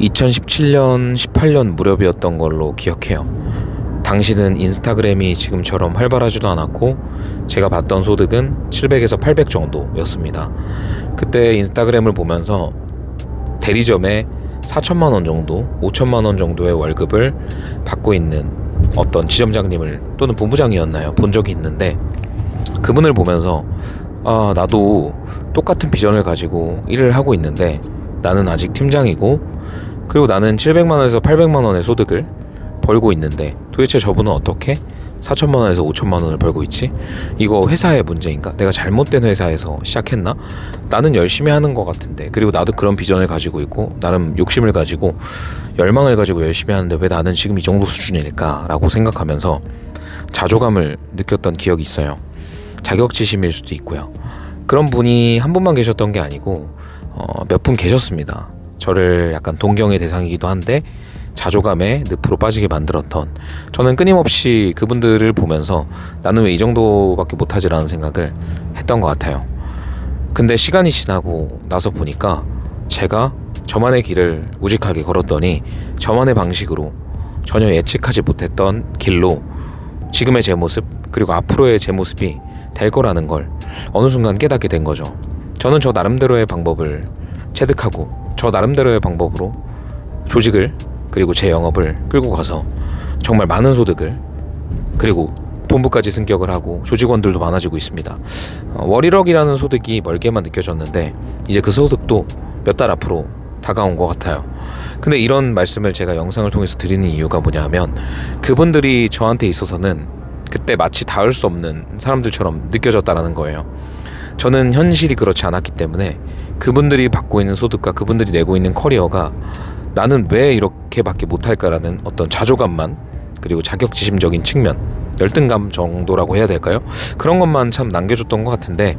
2017년, 18년 무렵이었던 걸로 기억해요. 당시는 인스타그램이 지금처럼 활발하지도 않았고 제가 봤던 소득은 700에서 800 정도였습니다. 그때 인스타그램을 보면서 대리점에 4천만 원 정도, 5천만 원 정도의 월급을 받고 있는 어떤 지점장님을 또는 본부장이었나요? 본 적이 있는데 그분을 보면서 나도 똑같은 비전을 가지고 일을 하고 있는데 나는 아직 팀장이고 그리고 나는 700만 원에서 800만 원의 소득을 벌고 있는데 도대체 저분은 어떻게 4천만 원에서 5천만 원을 벌고 있지? 이거 회사의 문제인가? 내가 잘못된 회사에서 시작했나? 나는 열심히 하는 것 같은데 그리고 나도 그런 비전을 가지고 있고 나름 욕심을 가지고 열망을 가지고 열심히 하는데 왜 나는 지금 이 정도 수준일까? 라고 생각하면서 자조감을 느꼈던 기억이 있어요. 자격지심일 수도 있고요. 그런 분이 한 분만 계셨던 게 아니고 몇 분 계셨습니다. 저를 약간 동경의 대상이기도 한데 자조감에 늪으로 빠지게 만들었던, 저는 끊임없이 그분들을 보면서 나는 왜 이 정도밖에 못하지라는 생각을 했던 것 같아요. 근데 시간이 지나고 나서 보니까 제가 저만의 길을 우직하게 걸었더니 저만의 방식으로 전혀 예측하지 못했던 길로 지금의 제 모습 그리고 앞으로의 제 모습이 될 거라는 걸 어느 순간 깨닫게 된 거죠. 저는 저 나름대로의 방법을 체득하고 저 나름대로의 방법으로 조직을 그리고 제 영업을 끌고 가서 정말 많은 소득을 그리고 본부까지 승격을 하고 조직원들도 많아지고 있습니다. 월 1억이라는 소득이 멀게만 느껴졌는데 이제 그 소득도 몇 달 앞으로 다가온 것 같아요. 근데 이런 말씀을 제가 영상을 통해서 드리는 이유가 뭐냐면 그분들이 저한테 있어서는 그때 마치 닿을 수 없는 사람들처럼 느껴졌다라는 거예요. 저는 현실이 그렇지 않았기 때문에 그분들이 받고 있는 소득과 그분들이 내고 있는 커리어가 나는 왜 이렇게밖에 못할까라는 어떤 자조감만 그리고 자격지심적인 측면, 열등감 정도라고 해야 될까요? 그런 것만 참 남겨줬던 것 같은데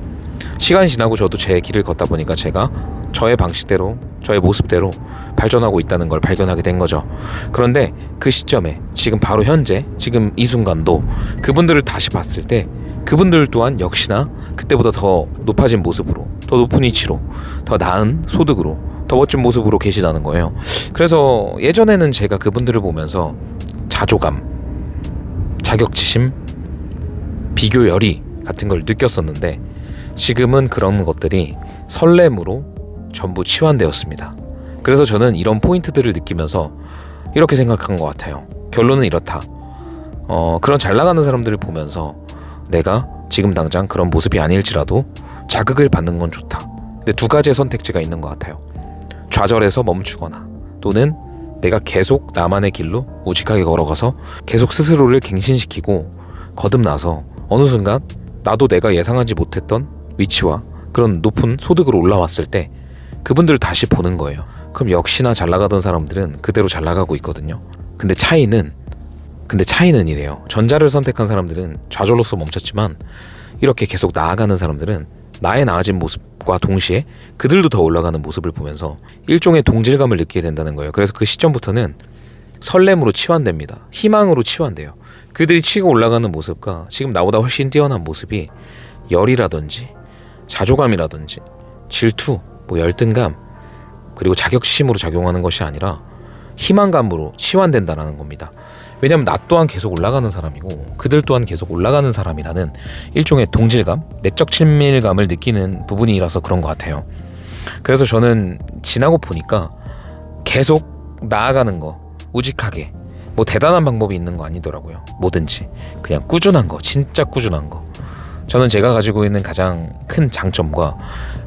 시간이 지나고 저도 제 길을 걷다 보니까 제가 저의 방식대로 저의 모습대로 발전하고 있다는 걸 발견하게 된 거죠. 그런데 그 시점에 지금 바로 현재 지금 이 순간도 그분들을 다시 봤을 때 그분들 또한 역시나 그때보다 더 높아진 모습으로 더 높은 위치로 더 나은 소득으로 더 멋진 모습으로 계시다는 거예요. 그래서 예전에는 제가 그분들을 보면서 자조감, 자격지심, 비교열의 같은 걸 느꼈었는데 지금은 그런 것들이 설렘으로 전부 치환되었습니다. 그래서 저는 이런 포인트들을 느끼면서 이렇게 생각한 것 같아요. 결론은 이렇다. 그런 잘 나가는 사람들을 보면서 내가 지금 당장 그런 모습이 아닐지라도 자극을 받는 건 좋다. 근데 두 가지의 선택지가 있는 것 같아요. 좌절해서 멈추거나 또는 내가 계속 나만의 길로 우직하게 걸어가서 계속 스스로를 갱신시키고 거듭나서 어느 순간 나도 내가 예상하지 못했던 위치와 그런 높은 소득으로 올라왔을 때 그분들을 다시 보는 거예요. 그럼 역시나 잘 나가던 사람들은 그대로 잘 나가고 있거든요. 근데 차이는 이래요. 전자를 선택한 사람들은 좌절로서 멈췄지만 이렇게 계속 나아가는 사람들은 나의 나아진 모습과 동시에 그들도 더 올라가는 모습을 보면서 일종의 동질감을 느끼게 된다는 거예요. 그래서 그 시점부터는 설렘으로 치환됩니다. 희망으로 치환돼요. 그들이 치고 올라가는 모습과 지금 나보다 훨씬 뛰어난 모습이 열이라든지 자조감이라든지 질투, 열등감 그리고 자격지심으로 작용하는 것이 아니라 희망감으로 치환된다는 겁니다. 왜냐하면 나 또한 계속 올라가는 사람이고 그들 또한 계속 올라가는 사람이라는 일종의 동질감, 내적 친밀감을 느끼는 부분이라서 그런 것 같아요. 그래서 저는 지나고 보니까 계속 나아가는 거, 우직하게 대단한 방법이 있는 거 아니더라고요. 뭐든지 그냥 꾸준한 거, 진짜 꾸준한 거. 저는 제가 가지고 있는 가장 큰 장점과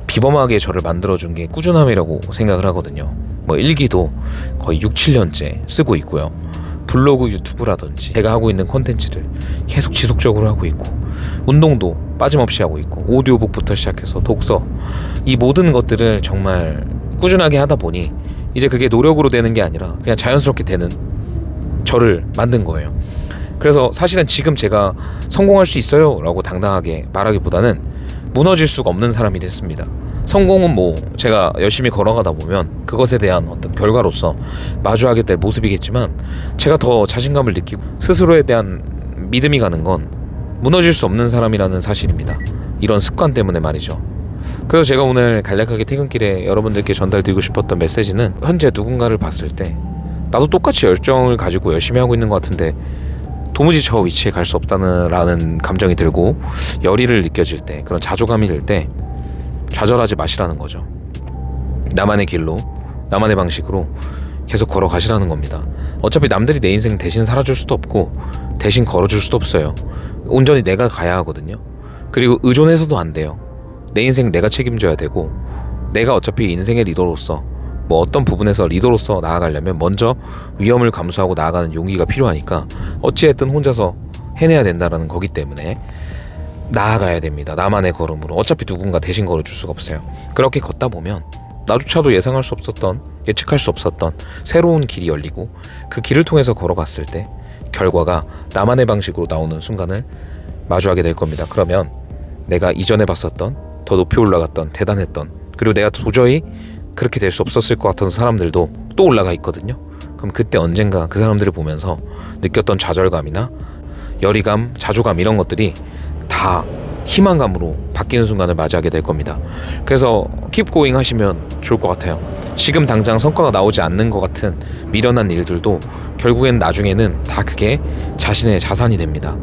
비범하게 저를 만들어준 게 꾸준함이라고 생각을 하거든요. 일기도 거의 6, 7년째 쓰고 있고요. 블로그, 유튜브라든지 제가 하고 있는 콘텐츠를 계속 지속적으로 하고 있고 운동도 빠짐없이 하고 있고 오디오북부터 시작해서 독서, 이 모든 것들을 정말 꾸준하게 하다 보니 이제 그게 노력으로 되는 게 아니라 그냥 자연스럽게 되는 저를 만든 거예요. 그래서 사실은 지금 제가 성공할 수 있어요 라고 당당하게 말하기보다는 무너질 수가 없는 사람이 됐습니다. 성공은 제가 열심히 걸어가다 보면 그것에 대한 어떤 결과로서 마주하게 될 모습이겠지만 제가 더 자신감을 느끼고 스스로에 대한 믿음이 가는 건 무너질 수 없는 사람이라는 사실입니다. 이런 습관 때문에 말이죠. 그래서 제가 오늘 간략하게 퇴근길에 여러분들께 전달드리고 싶었던 메시지는, 현재 누군가를 봤을 때 나도 똑같이 열정을 가지고 열심히 하고 있는 것 같은데 도무지 저 위치에 갈 수 없다는 감정이 들고 열의를 느껴질 때, 그런 자조감이 들 때 좌절하지 마시라는 거죠. 나만의 길로, 나만의 방식으로 계속 걸어가시라는 겁니다. 어차피 남들이 내 인생 대신 살아줄 수도 없고 대신 걸어줄 수도 없어요. 온전히 내가 가야 하거든요. 그리고 의존해서도 안 돼요. 내 인생 내가 책임져야 되고, 내가 어차피 인생의 리더로서 뭐 어떤 부분에서 리더로서 나아가려면 먼저 위험을 감수하고 나아가는 용기가 필요하니까 어찌했든 혼자서 해내야 된다라는 거기 때문에 나아가야 됩니다. 나만의 걸음으로. 어차피 누군가 대신 걸어줄 수가 없어요. 그렇게 걷다 보면 나조차도 예상할 수 없었던, 예측할 수 없었던 새로운 길이 열리고, 그 길을 통해서 걸어갔을 때 결과가 나만의 방식으로 나오는 순간을 마주하게 될 겁니다. 그러면 내가 이전에 봤었던, 더 높이 올라갔던, 대단했던, 그리고 내가 도저히 그렇게 될 수 없었을 것 같은 사람들도 또 올라가 있거든요. 그럼 그때 언젠가 그 사람들을 보면서 느꼈던 좌절감이나 열의감, 자조감, 이런 것들이 다 희망감으로 바뀌는 순간을 맞이하게 될 겁니다. 그래서 keep going 하시면 좋을 것 같아요. 지금 당장 성과가 나오지 않는 것 같은 미련한 일들도 결국엔 나중에는 다 그게 자신의 자산이 됩니다.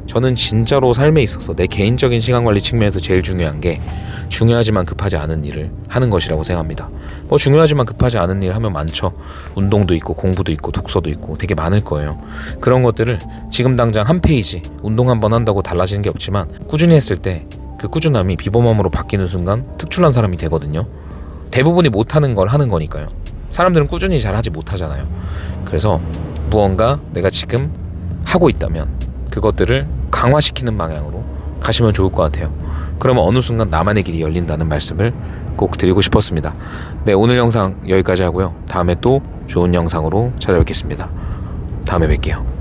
저는 진짜로 삶에 있어서 내 개인적인 시간관리 측면에서 제일 중요한 게 중요하지만 급하지 않은 일을 하는 것이라고 생각합니다. 뭐 중요하지만 급하지 않은 일 하면 많죠. 운동도 있고 공부도 있고 독서도 있고 되게 많을 거예요. 그런 것들을 지금 당장 한 페이지, 운동 한번 한다고 달라지는 게 없지만 꾸준히 했을 때 그 꾸준함이 비범함으로 바뀌는 순간 특출난 사람이 되거든요. 대부분이 못하는 걸 하는 거니까요. 사람들은 꾸준히 잘 하지 못하잖아요. 그래서 무언가 내가 지금 하고 있다면 그것들을 강화시키는 방향으로 가시면 좋을 것 같아요. 그러면 어느 순간 나만의 길이 열린다는 말씀을 꼭 드리고 싶었습니다. 네, 오늘 영상 여기까지 하고요. 다음에 또 좋은 영상으로 찾아뵙겠습니다. 다음에 뵐게요.